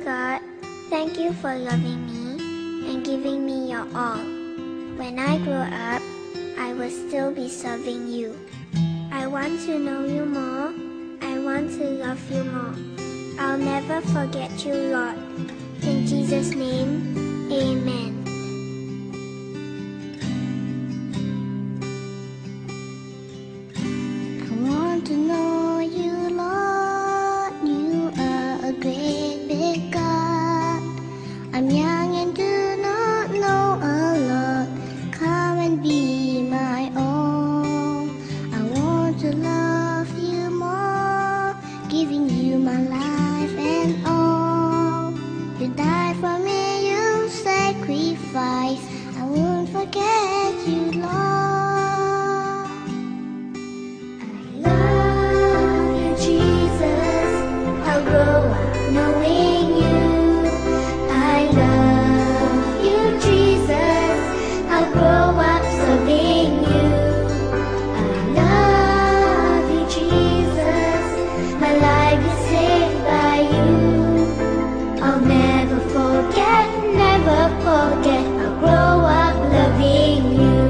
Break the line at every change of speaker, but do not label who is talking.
God, thank you for loving me and giving me your all. When I grow up, I will still be serving you. I want to know you more. I want to love you more. I'll never forget you, Lord. In Jesus' name, amen.
I want to know you, Lord. You are a great big God. I'm young and do not know a lot. Come and be my all. I want to love you more, giving you my life and all. You died for me, you sacrifice. I won't forget you, Lord.
I'll grow up knowing you. I love you, Jesus. I'll grow up serving you. I love you, Jesus. My life is saved by you. I'll never forget, never forget. I'll grow up loving you.